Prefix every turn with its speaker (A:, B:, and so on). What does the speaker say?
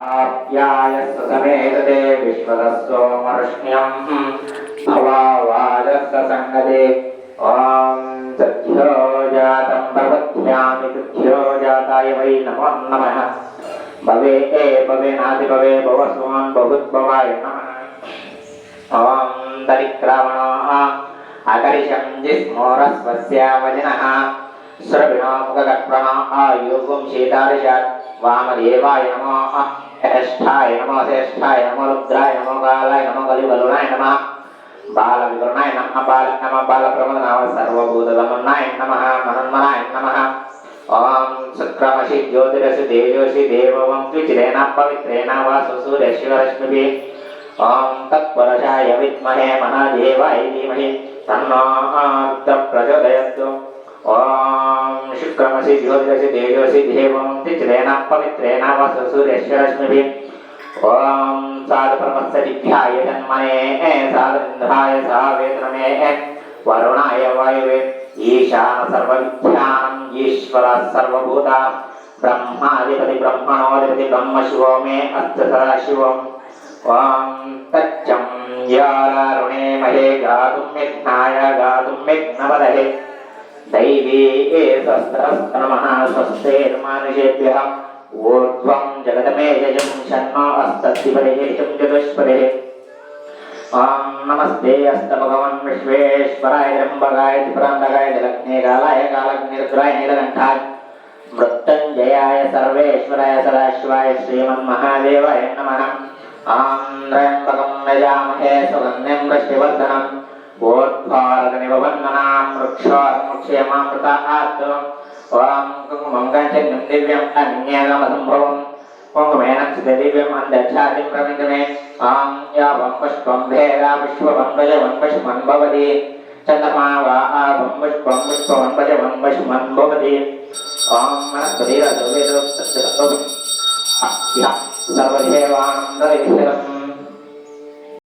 A: आप्यायस्य समेतते विश्वतस्सोमर्ष्ण्यं भवावाजस्य संगते ॐ सद्यो जातं प्रपद्यामि तुभ्यो जाताय वै नमो नमः भवे भवेनाति भवे भवस्वान् बहुद्भवाय नमः ॐ दरिक्रावणः अकरिशं जिस्मोरस्वस्य वजनः श्रविणो मुखगत्प्रणः आयुगुं शीतारिषात् वामदेवाय नमः श्रेष्ठाय नमो श्रेष्ठाय नमो रुद्राय नमो कालाय नमो कलिबलुनाय नमः बालविवरणाय नमः बालप्रमदनाय सर्वभूतदमनाय नमः मनन्मनाय नमः ॐ शुक्रमसि ज्योतिरसि तेजोसि देववं द्विचिरेण पवित्रेण वासुसूर्यशिवरश्मिभिः ॐ तत्पुरुषाय विद्महे महादेवाय धीमहि तन्नो प्रचोदयात् ॐ शुक्रमसि ज्योतिरसि तेजोसि देवं द्विचिरेण पवित्रेण वासुसूर्यशिवरश्मिभिः ॐ साधुपरमस्सदिभ्याय जन्मने साधुन्द्राय सावेत्रमे वरुणाय वायुवे ईशान सर्वविद्यानम् ईश्वरः सर्वभूता ब्रह्माधिपति ब्रह्मणोऽधिपति ब्रह्मशिवो मे अस्तु सदाशिवम् ॐ तच्चं यारुणे महे गातुं यज्ञाय गातुं यज्ञपदहे दैवी स्वस्त्रस्तनमः स्वस्तेर्मानुषेभ्यः ऊर्ध्वं जगतमेजयं शन्नो अस्तद्दिपदेशं चतुष्पदे ॐ नमस्ते अस्तभगवन् विश्वेश्वराय त्र्यम्बकाय त्रिपुरान्तकाय जलग्ने कालाय कालग्निरुद्राय नीलकण्ठाय मृत्युञ्जयाय सर्वेश्वराय सदाशिवाय श्रीमन्महादेवाय नमः ॐ त्र्यम्बकं यजामहे सुगन्धिं पुष्टिवर्धनम् ऊर्ध्वार्कनिबन्धनां वृक्षोर्मुक्षेमामृतात् ॐ कुङ्कुमं काञ्चन्यं दिव्यम् अन्यगमसम्भवम् कुङ्कुमेन दिव्यम् अन्धच्छातिं प्रविन्दमे ॐ यावं पुष्पं भेदा पुष्पवं भजवं पशुमन् भवति चन्द्रमा वा आवं पुष्पं पुष्पवं भजवं पशुमन् भवति ॐ वनस्पतिरसो सर्वदेवानन्दविहितम्